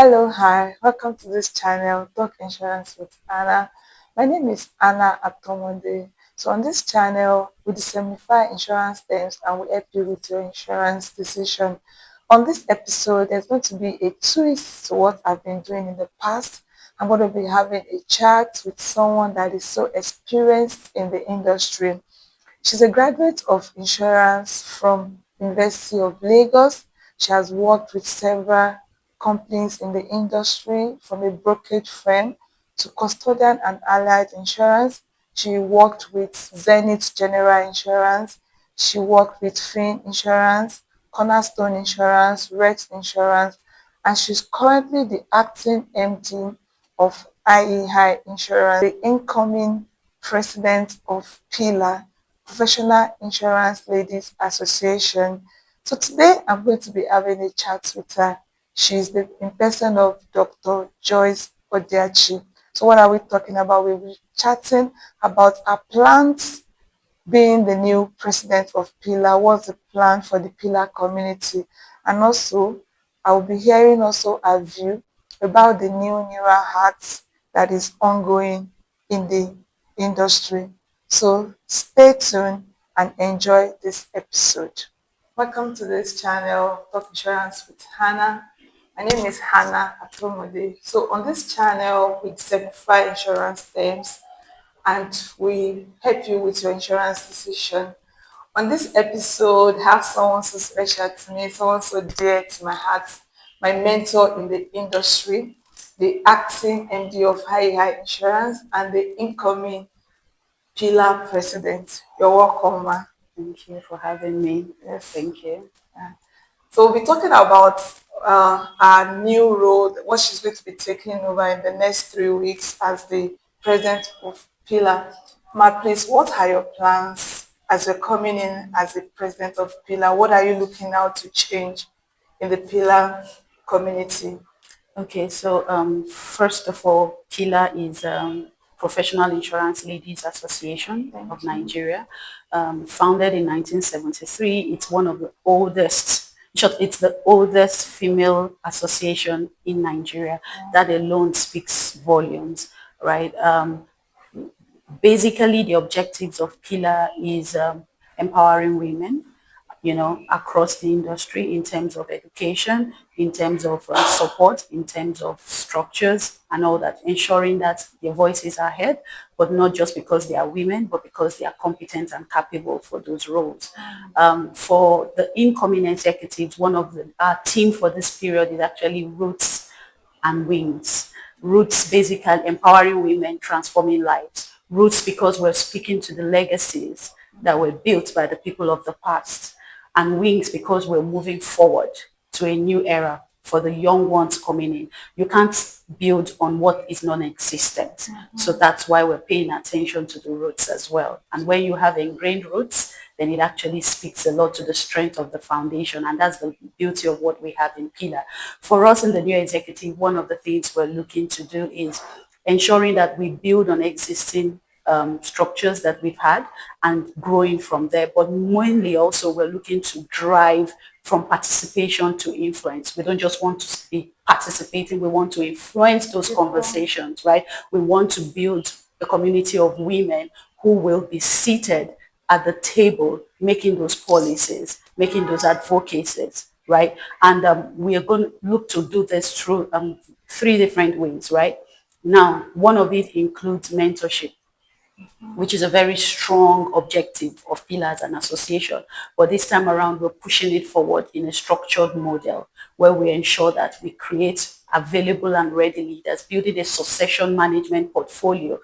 Hello, hi, welcome to this channel, Talk Insurance with Anna. My name is Anna Atomode. So on this channel, we disseminate insurance terms and we help you with your insurance decision. On this episode, there's going to be a twist to what I've been doing in the past. I'm going to be having a chat with someone that is so experienced in the industry. She's a graduate of insurance from University of Lagos. She has worked with several companies in the industry, from a brokerage firm to custodian and allied insurance. She worked with Zenith General Insurance. She worked with Fin Insurance, Cornerstone Insurance, Rex Insurance, and she's currently the acting MD of IEI Insurance, the incoming president of PILA, Professional Insurance Ladies Association. So today I'm going to be having a chat with her. She's the in person of Dr. Joyce Odiachi. So what are we talking about? We'll be chatting about our plans being the new president of PILA. What's the plan for the PILA community? And also, I will be hearing also a view about the new NIRA Act that is ongoing in the industry. So stay tuned and enjoy this episode. Welcome to this channel, Talk Insurance with Hannah. My name is Hannah Atomode. So on this channel, we simplify insurance terms and we help you with your insurance decision. On this episode, I have someone so special to me, someone so dear to my heart, my mentor in the industry, the acting MD of High Insurance and the incoming PILA president. You're welcome, ma. Thank you for having me. Yes. Thank you. So we'll be talking about our new role, what she's going to be taking over in the next 3 weeks as the president of PILA. Ma, please, what are your plans as you're coming in as the president of PILA? What are you looking out to change in the PILA community? Okay, so first of all, PILA is Professional Insurance Ladies Association of Nigeria, founded in 1973. It's one of the oldest, in short, it's the oldest female association in Nigeria. That alone speaks volumes, right? Basically, the objectives of PILA is empowering women, across the industry in terms of education, in terms of support, in terms of structures and all that, ensuring that their voices are heard, but not just because they are women, but because they are competent and capable for those roles. For the incoming executives, one of our team for this period is actually Roots and Wings. Roots, basically empowering women, transforming lives. Roots because we're speaking to the legacies that were built by the people of the past. And Wings because we're moving forward to a new era for the young ones coming in. You can't build on what is non-existent. So that's why we're paying attention to the roots as well. And when you have ingrained roots, then it actually speaks a lot to the strength of the foundation. And that's the beauty of what we have in PILA. For us in the new executive, one of the things we're looking to do is ensuring that we build on existing structures that we've had and growing from there. But mainly also we're looking to drive from participation to influence. We don't just want to be participating, we want to influence those conversations, right? We want to build a community of women who will be seated at the table, making those policies, making those advocacies, right? And we are going to look to do this through 3 different ways, right? Now, one of it includes mentorship, which is a very strong objective of PILA as an association. But this time around, we're pushing it forward in a structured model where we ensure that we create available and ready leaders, building a succession management portfolio.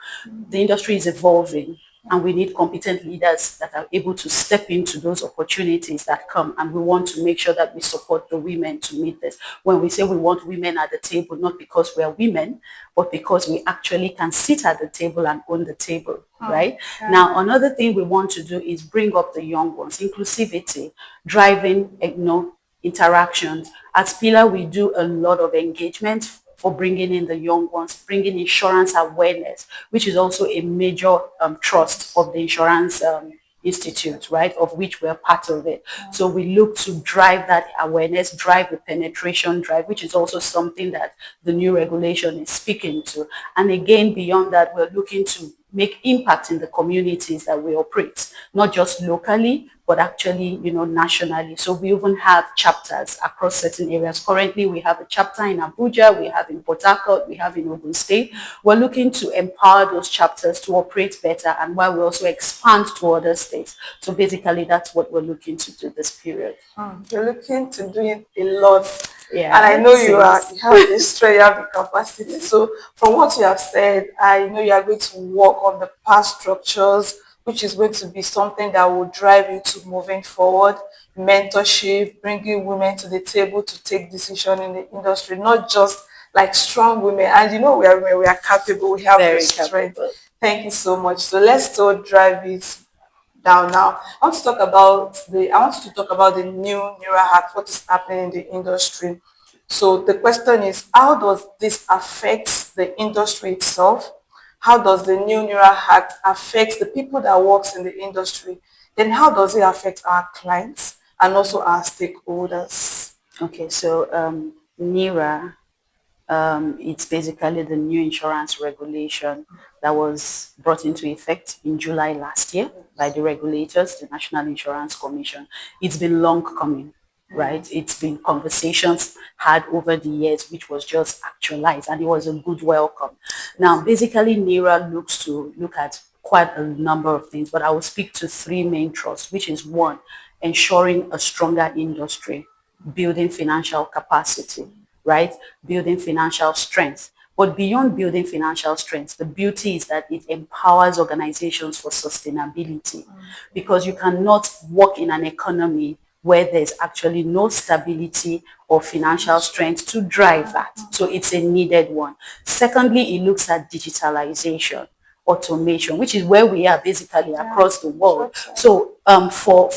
The industry is evolving and we need competent leaders that are able to step into those opportunities that come, and we want to make sure that we support the women to meet this. When we say we want women at the table, not because we are women, but because we actually can sit at the table and own the table, right? Now, another thing we want to do is bring up the young ones, inclusivity, driving, interactions. At PILA, we do a lot of engagement for bringing in the young ones, bringing insurance awareness, which is also a major trust of the insurance Institute, right, of which we're part of it. So we look to drive that awareness, drive the penetration drive, which is also something that the new regulation is speaking to. And again, beyond that, we're looking to make impact in the communities that we operate, not just locally, but actually, nationally. So we even have chapters across certain areas. Currently, we have a chapter in Abuja, we have in Port Harcourt, we have in Ogun State. We're looking to empower those chapters to operate better, and while we also expand to other states. So basically, that's what we're looking to do this period. You're looking to doing a lot, and I Yeah, know since you have the strength, you have the capacity. So from what you have said, I know you are going to work on the past structures, which is going to be something that will drive you to moving forward. Mentorship, bringing women to the table to take decision in the industry, not just like strong women. And we are women, we are capable, we have the very strength. capable. Thank you so much. So let's still drive it down now. I want you to talk about the new NIRA Act, what is happening in the industry. So the question is, how does this affect the industry itself? How does the new NIRA Act affect the people that works in the industry? Then how does it affect our clients and also our stakeholders? Okay, so NIRA, it's basically the new insurance regulation that was brought into effect in July last year by the regulators, the National Insurance Commission. It's been long coming, right? It's been conversations had over the years, which was just actualized, and it was a good welcome. Now, basically, NIRA looks to look at quite a number of things, but I will speak to three main thrusts, which is one, ensuring a stronger industry, building financial capacity, right? Building financial strength. But beyond building financial strength, the beauty is that it empowers organizations for sustainability, because you cannot work in an economy where there's actually no stability or financial strength to drive that. So it's a needed one. Secondly, it looks at digitalization, automation, which is where we are basically across the world. So for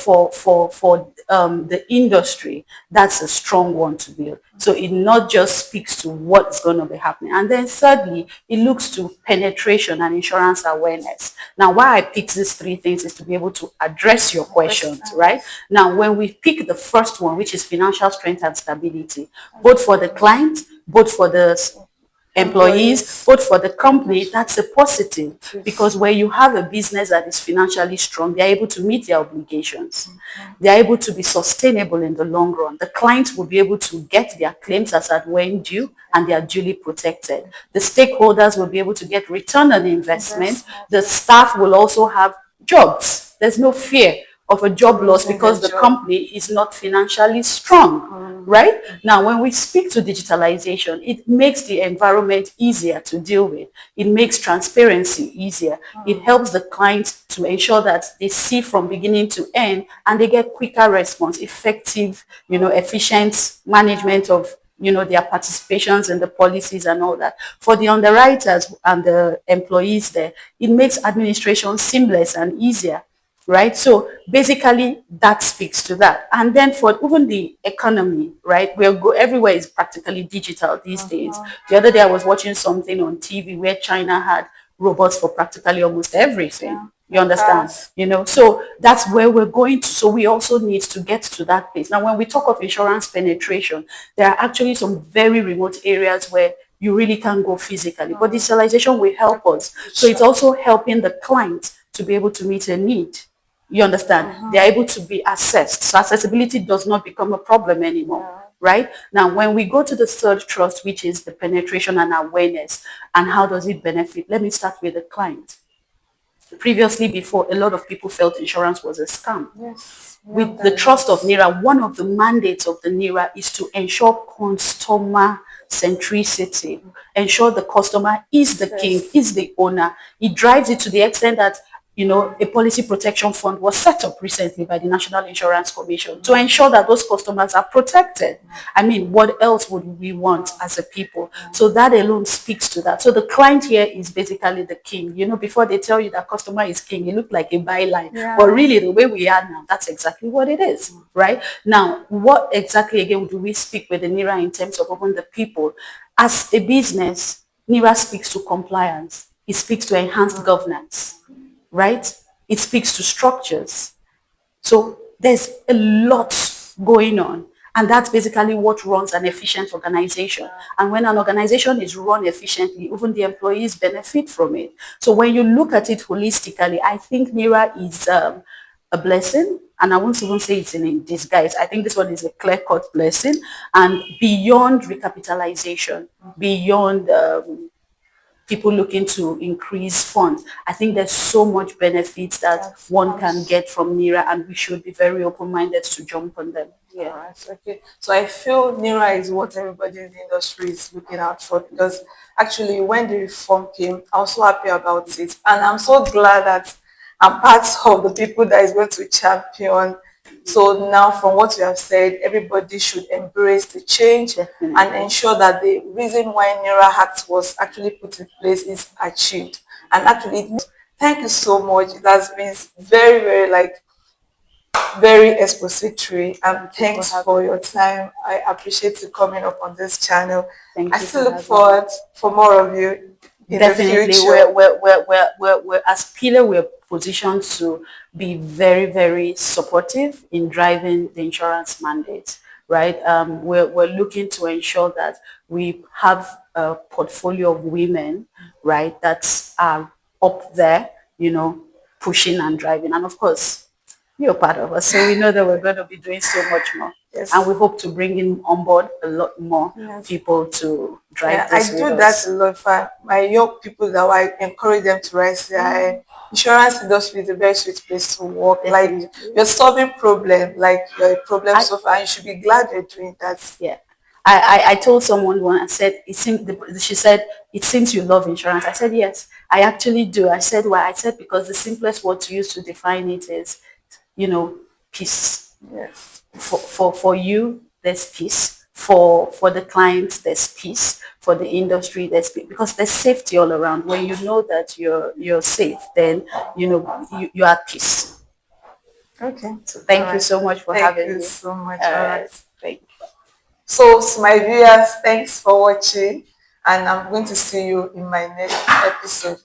the industry, that's a strong one to build. So it not just speaks to what's going to be happening. And then thirdly, it looks to penetration and insurance awareness. Now, why I picked these three things is to be able to address your questions, right? Now, when we pick the first one, which is financial strength and stability, both for the client, both for the employees, both for the company, that's a positive, because where you have a business that is financially strong, they're able to meet their obligations. They're able to be sustainable in the long run. The clients will be able to get their claims as at when due, and they are duly protected. The stakeholders will be able to get return on investment. The staff will also have jobs. There's no fear of a job loss because the company is not financially strong, right? Now, when we speak to digitalization, it makes the environment easier to deal with. It makes transparency easier. It helps the client to ensure that they see from beginning to end, and they get quicker response, effective, efficient management of their participations in the policies and all that. For the underwriters and the employees there, it makes administration seamless and easier, right? So basically that speaks to that. And then for even the economy, right, everywhere is practically digital these days. The other day I was watching something on TV where China had robots for practically almost everything. You understand? So that's where we're going to. So we also need to get to that place. Now, when we talk of insurance penetration, there are actually some very remote areas where you really can't go physically, but digitalization will help us. So it's also helping the client to be able to meet a need. You understand? They are able to be assessed. So accessibility does not become a problem anymore, right? Now, when we go to the third trust, which is the penetration and awareness, and how does it benefit? Let me start with the client. Previously, before, a lot of people felt insurance was a scam. Yes. With the trust of NIRA, one of the mandates of the NIRA is to ensure customer centricity, ensure the customer is the king, is the owner. It drives it to the extent that a policy protection fund was set up recently by the National Insurance Commission to ensure that those customers are protected. I mean, what else would we want as a people? So that alone speaks to that. So the client here is basically the king. Before they tell you that customer is king, it looked like a byline. But really, the way we are now, that's exactly what it is, right? Now, what exactly, again, do we speak with the NIRA in terms of even the people? As a business, NIRA speaks to compliance. It speaks to enhanced governance, right? it speaks to structures. So there's a lot going on. And that's basically what runs an efficient organization. And when an organization is run efficiently, even the employees benefit from it. So when you look at it holistically, I think NIRA is a blessing. And I won't even say it's in disguise. I think this one is a clear-cut blessing. And beyond recapitalization, beyond people looking to increase funds. I think there's so much benefits that Yes, one can get from NIRA, and we should be very open-minded to jump on them. all Yeah, right, okay. So I feel NIRA is what everybody in the industry is looking out for, because actually when the reform came, I was so happy about it. And I'm so glad that I'm part of the people that is going to champion. So now from what you have said, everybody should embrace the change and definitely. ensure that the reason why NIRA Act was actually put in place is achieved. And actually, thank you so much. It has been very, very like very expository, and Thank you for thanks having for me. your time. I appreciate you coming up on this channel. I Thank you still for look having me. forward for more of you in the Definitely, future. we're as PILA, we're positioned to be very, very supportive in driving the insurance mandate, right? We're looking to ensure that we have a portfolio of women, right, that are up there, pushing and driving. And of course, you're part of us. So we know that we're going to be doing so much more. And we Yes, hope to bring in on board a lot more yes. people to Yeah, drive this I with do that a us. lot for my young people, that I encourage them to rise their insurance industry is a very sweet place to work. Like, Definitely. you're solving problem, like you're a problem I solver, and you should be glad you're doing that. yeah. I told someone one. I said it seems. She said it seems you love insurance. I said yes, I actually do. I said why? I said because the simplest word to use to define it is, peace. Yes. For you, there's peace. For the clients, there's peace. For the industry, there's peace, because there's safety all around. When you know that you're safe, then you're at peace. Okay. So All thank you right. so much for Thank having you me. so much. All All right. right. Thank you. So, to my viewers, thanks for watching, and I'm going to see you in my next episode.